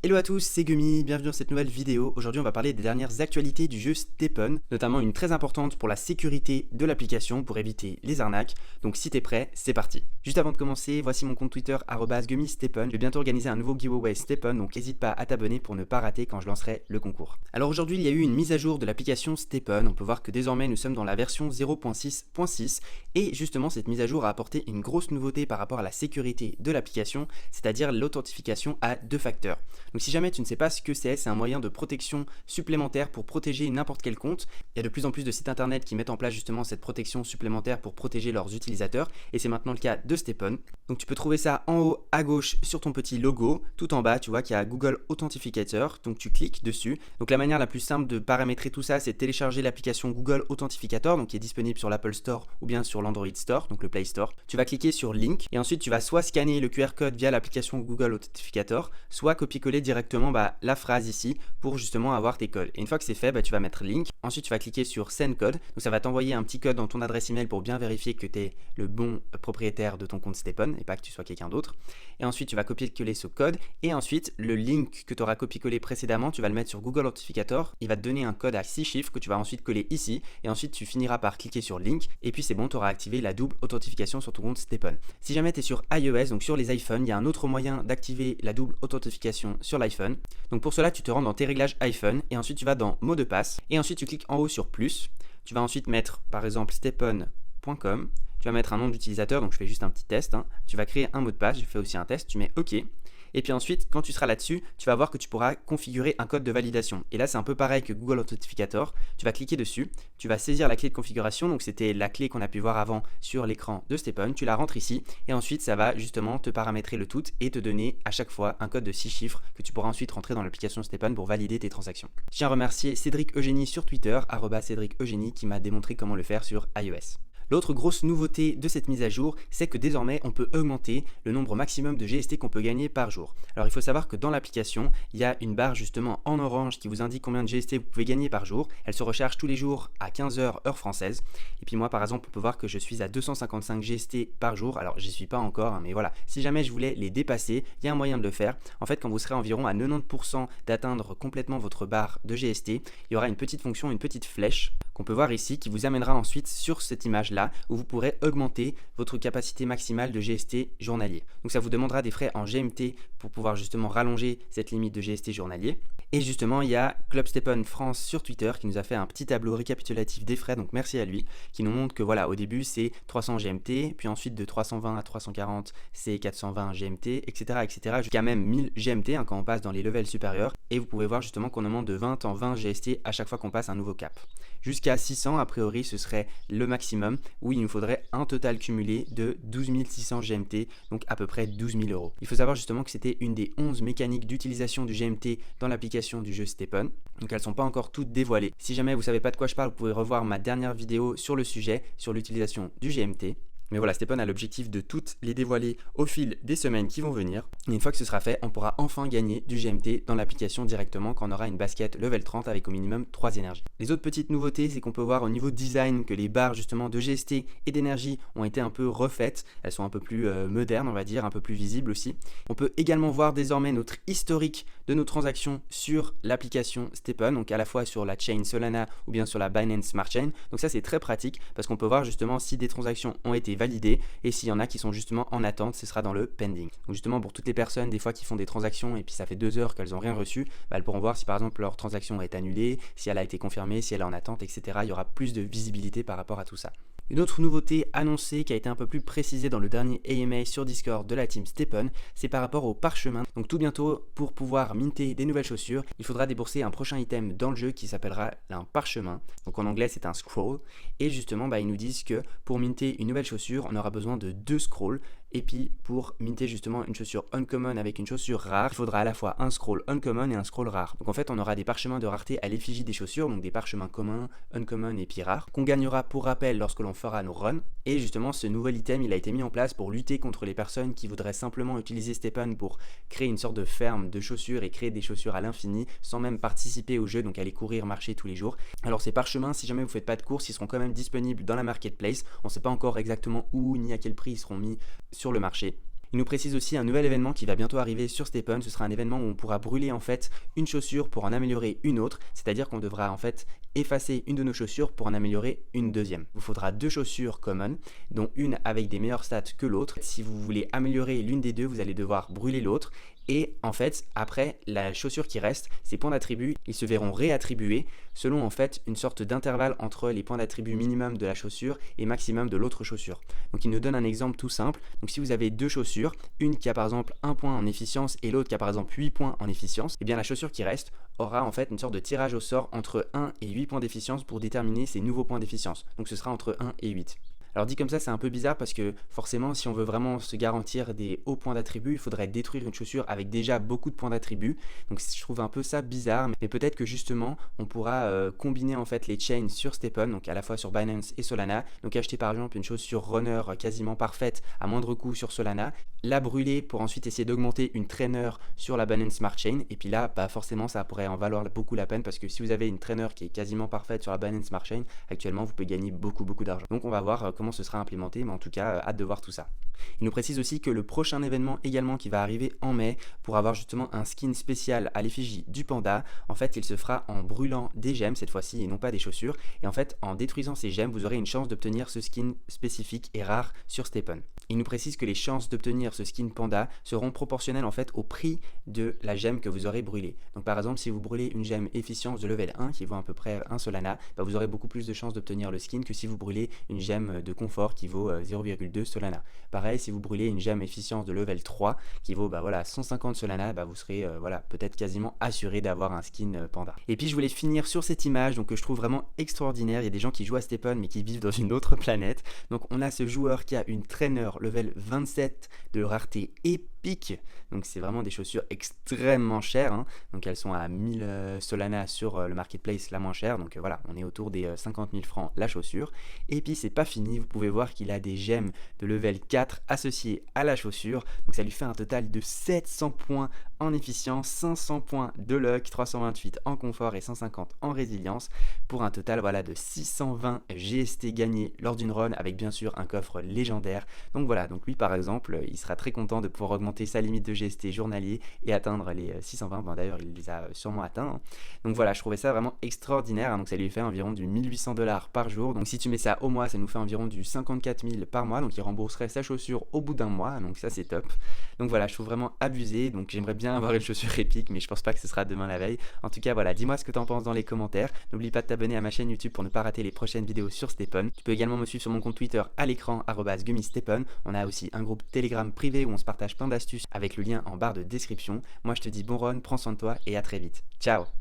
Hello à tous, c'est Gumi, bienvenue dans cette nouvelle vidéo. Aujourd'hui on va parler des dernières actualités du jeu Stephen, notamment une très importante pour la sécurité de l'application pour éviter les arnaques. Donc si t'es prêt, c'est parti. Juste avant de commencer, voici mon compte Twitter @GumiStephen. Je vais bientôt organiser un nouveau giveaway Stephen, donc n'hésite pas à t'abonner pour ne pas rater quand je lancerai le concours. Alors aujourd'hui il y a eu une mise à jour de l'application Stephen. On peut voir que désormais nous sommes dans la version 0.6.6 et justement cette mise à jour a apporté une grosse nouveauté par rapport à la sécurité de l'application, c'est-à-dire l'authentification à 2 facteurs. Donc si jamais tu ne sais pas ce que c'est un moyen de protection supplémentaire pour protéger n'importe quel compte. Il y a de plus en plus de sites internet qui mettent en place justement cette protection supplémentaire pour protéger leurs utilisateurs et c'est maintenant le cas de Stephen. Donc tu peux trouver ça en haut à gauche sur ton petit logo, tout en bas tu vois qu'il y a Google Authentificator, donc tu cliques dessus. Donc la manière la plus simple de paramétrer tout ça, c'est de télécharger l'application Google Authentificator, donc qui est disponible sur l'Apple Store ou bien sur l'Android Store, donc le Play Store. Tu vas cliquer sur Link et ensuite tu vas soit scanner le QR code via l'application Google Authentificator, soit copier-coller directement la phrase ici pour justement avoir tes codes. Et une fois que c'est fait, tu vas mettre Link. Ensuite, tu vas cliquer sur Send Code. Donc ça va t'envoyer un petit code dans ton adresse email pour bien vérifier que tu es le bon propriétaire de ton compte Stephen et pas que tu sois quelqu'un d'autre. Et ensuite, tu vas copier-coller ce code. Et ensuite, le link que tu auras copié-collé précédemment, tu vas le mettre sur Google Authentificator. Il va te donner un code à 6 chiffres que tu vas ensuite coller ici. Et ensuite, tu finiras par cliquer sur Link. Et puis, c'est bon, tu auras activé la double authentification sur ton compte Stephen. Si jamais tu es sur iOS, donc sur les iPhones, il y a un autre moyen d'activer la double authentification sur l'iPhone. Donc pour cela, tu te rends dans tes réglages iPhone et ensuite tu vas dans mot de passe et ensuite tu cliques en haut sur plus. Tu vas ensuite mettre par exemple stephen.com. Tu vas mettre un nom d'utilisateur, donc je fais juste un petit test. Tu vas créer un mot de passe, je fais aussi un test, tu mets OK. Et puis ensuite, quand tu seras là-dessus, tu vas voir que tu pourras configurer un code de validation. Et là, c'est un peu pareil que Google Authentificator. Tu vas cliquer dessus, tu vas saisir la clé de configuration. Donc, c'était la clé qu'on a pu voir avant sur l'écran de Stephen. Tu la rentres ici et ensuite, ça va justement te paramétrer le tout et te donner à chaque fois un code de 6 chiffres que tu pourras ensuite rentrer dans l'application Stephen pour valider tes transactions. Je tiens à remercier Cédric Eugénie sur Twitter, @Cédric Eugénie, qui m'a démontré comment le faire sur iOS. L'autre grosse nouveauté de cette mise à jour, c'est que désormais on peut augmenter le nombre maximum de GST qu'on peut gagner par jour. Alors il faut savoir que dans l'application, il y a une barre justement en orange qui vous indique combien de GST vous pouvez gagner par jour. Elle se recharge tous les jours à 15h heure française. Et puis moi par exemple, on peut voir que je suis à 255 GST par jour. Alors j'y suis pas encore, mais voilà. Si jamais je voulais les dépasser, il y a un moyen de le faire. En fait, quand vous serez environ à 90% d'atteindre complètement votre barre de GST, il y aura une petite fonction, une petite flèche qu'on peut voir ici qui vous amènera ensuite sur cette image là où vous pourrez augmenter votre capacité maximale de GST journalier. Donc ça vous demandera des frais en GMT pour pouvoir justement rallonger cette limite de GST journalier. Et justement, il y a Club Stephen France sur Twitter qui nous a fait un petit tableau récapitulatif des frais, donc merci à lui, qui nous montre que voilà, au début c'est 300 GMT, puis ensuite de 320 à 340 c'est 420 GMT, etc. jusqu'à même 1000 GMT quand on passe dans les levels supérieurs. Et vous pouvez voir justement qu'on augmente de 20 en 20 GST à chaque fois qu'on passe un nouveau cap. Jusqu'à 600, a priori, ce serait le maximum où il nous faudrait un total cumulé de 12 600 GMT, donc à peu près 12 000 euros. Il faut savoir justement que c'était une des 11 mécaniques d'utilisation du GMT dans l'application du jeu Stephen, donc elles ne sont pas encore toutes dévoilées. Si jamais vous ne savez pas de quoi je parle, vous pouvez revoir ma dernière vidéo sur le sujet, sur l'utilisation du GMT. Mais voilà, Stephen a l'objectif de toutes les dévoiler au fil des semaines qui vont venir. Et une fois que ce sera fait, on pourra enfin gagner du GMT dans l'application directement quand on aura une basket level 30 avec au minimum 3 énergies. Les autres petites nouveautés, c'est qu'on peut voir au niveau design que les barres justement de GST et d'énergie ont été un peu refaites. Elles sont un peu plus modernes, on va dire, un peu plus visibles aussi. On peut également voir désormais notre historique de nos transactions sur l'application Stephen, donc à la fois sur la chain Solana ou bien sur la Binance Smart Chain. Donc ça c'est très pratique parce qu'on peut voir justement si des transactions ont été validées et s'il y en a qui sont justement en attente, ce sera dans le pending. Donc justement pour toutes les personnes des fois qui font des transactions et puis ça fait 2 heures qu'elles n'ont rien reçu, elles pourront voir si par exemple leur transaction est annulée, si elle a été confirmée, si elle est en attente, etc. Il y aura plus de visibilité par rapport à tout ça. Une autre nouveauté annoncée qui a été un peu plus précisée dans le dernier AMA sur Discord de la team Stephen, c'est par rapport au parchemin. Donc tout bientôt, pour pouvoir minter des nouvelles chaussures, il faudra débourser un prochain item dans le jeu qui s'appellera un parchemin. Donc en anglais c'est un scroll. Et justement, ils nous disent que pour minter une nouvelle chaussure, on aura besoin de 2 scrolls. Et puis pour minter justement une chaussure uncommon avec une chaussure rare, il faudra à la fois un scroll uncommon et un scroll rare. Donc en fait on aura des parchemins de rareté à l'effigie des chaussures, donc des parchemins communs, uncommon et puis rares, qu'on gagnera pour rappel lorsque l'on fera nos runs. Et justement ce nouvel item il a été mis en place pour lutter contre les personnes qui voudraient simplement utiliser Stephen pour créer une sorte de ferme de chaussures et créer des chaussures à l'infini sans même participer au jeu, donc aller courir, marcher tous les jours. Alors ces parchemins, si jamais vous ne faites pas de course, ils seront quand même disponibles dans la marketplace. On ne sait pas encore exactement où ni à quel prix ils seront mis sur le marché. Il nous précise aussi un nouvel événement qui va bientôt arriver sur StepN. Ce sera un événement où on pourra brûler en fait une chaussure pour en améliorer une autre, c'est-à-dire qu'on devra en fait effacer une de nos chaussures pour en améliorer une deuxième. Il vous faudra 2 chaussures common, dont une avec des meilleurs stats que l'autre. Si vous voulez améliorer l'une des deux, vous allez devoir brûler l'autre. Et en fait, après, la chaussure qui reste, ces points d'attribut, ils se verront réattribués selon en fait une sorte d'intervalle entre les points d'attribut minimum de la chaussure et maximum de l'autre chaussure. Donc il nous donne un exemple tout simple. Donc si vous avez 2 chaussures, une qui a par exemple 1 point en efficience et l'autre qui a par exemple 8 points en efficience, et bien la chaussure qui reste aura en fait une sorte de tirage au sort entre 1 et 8 points d'efficience pour déterminer ces nouveaux points d'efficience. Donc ce sera entre 1 et 8. Alors dit comme ça, c'est un peu bizarre parce que forcément, si on veut vraiment se garantir des hauts points d'attribut, il faudrait détruire une chaussure avec déjà beaucoup de points d'attribut. Donc je trouve un peu ça bizarre, mais peut-être que justement, on pourra combiner en fait les chains sur StepN, donc à la fois sur Binance et Solana. Donc acheter par exemple une chaussure runner quasiment parfaite à moindre coût sur Solana, la brûler pour ensuite essayer d'augmenter une trainer sur la Binance Smart Chain. Et puis là, forcément, ça pourrait en valoir beaucoup la peine parce que si vous avez une trainer qui est quasiment parfaite sur la Binance Smart Chain, actuellement, vous pouvez gagner beaucoup d'argent. Donc on va voir comment ce sera implémenté, mais en tout cas, hâte de voir tout ça. Il nous précise aussi que le prochain événement également qui va arriver en mai pour avoir justement un skin spécial à l'effigie du panda, en fait il se fera en brûlant des gemmes cette fois-ci et non pas des chaussures, et en fait en détruisant ces gemmes vous aurez une chance d'obtenir ce skin spécifique et rare sur StepN. Il nous précise que les chances d'obtenir ce skin panda seront proportionnelles en fait au prix de la gemme que vous aurez brûlée. Donc par exemple si vous brûlez une gemme efficience de level 1 qui vaut à peu près 1 Solana, vous aurez beaucoup plus de chances d'obtenir le skin que si vous brûlez une gemme de confort qui vaut 0,2 Solana. Pareil, si vous brûlez une gemme efficience de level 3 qui vaut 150 Solana, vous serez peut-être quasiment assuré d'avoir un skin panda. Et puis je voulais finir sur cette image donc, que je trouve vraiment extraordinaire. Il y a des gens qui jouent à StepN mais qui vivent dans une autre planète. Donc on a ce joueur qui a une trainer level 27 de rareté épique. Donc c'est vraiment des chaussures extrêmement chères. Hein. Donc elles sont à 1000 Solana sur le marketplace la moins chère. Donc voilà, on est autour des 50 000 francs la chaussure. Et puis c'est pas fini, vous pouvez voir qu'il a des gemmes de level 4 associées à la chaussure. Donc ça lui fait un total de 700 points en efficience, 500 points de luck, 328 en confort et 150 en résilience pour un total de 620 GST gagnés lors d'une run avec bien sûr un coffre légendaire. Donc voilà, donc lui par exemple, il sera très content de pouvoir augmenter sa limite de GST journalier et atteindre les 620. D'ailleurs, il les a sûrement atteints. Donc voilà, je trouvais ça vraiment extraordinaire. Donc ça lui fait environ du 1800 $ par jour. Donc si tu mets ça au mois, ça nous fait environ du 54 000 par mois. Donc il rembourserait sa chaussure au bout d'un mois. Donc ça c'est top. Donc voilà, je trouve vraiment abusé. Donc j'aimerais bien avoir une chaussure épique, mais je pense pas que ce sera demain la veille. En tout cas voilà, dis-moi ce que t'en penses dans les commentaires. N'oublie pas de t'abonner à ma chaîne YouTube pour ne pas rater les prochaines vidéos sur StepN. Tu peux également me suivre sur mon compte Twitter à l'écran @GummyStepN. On a aussi un groupe Telegram privé où on se partage plein d'astuces avec le lien en barre de description. Moi je te dis bon run, prends soin de toi et à très vite. Ciao.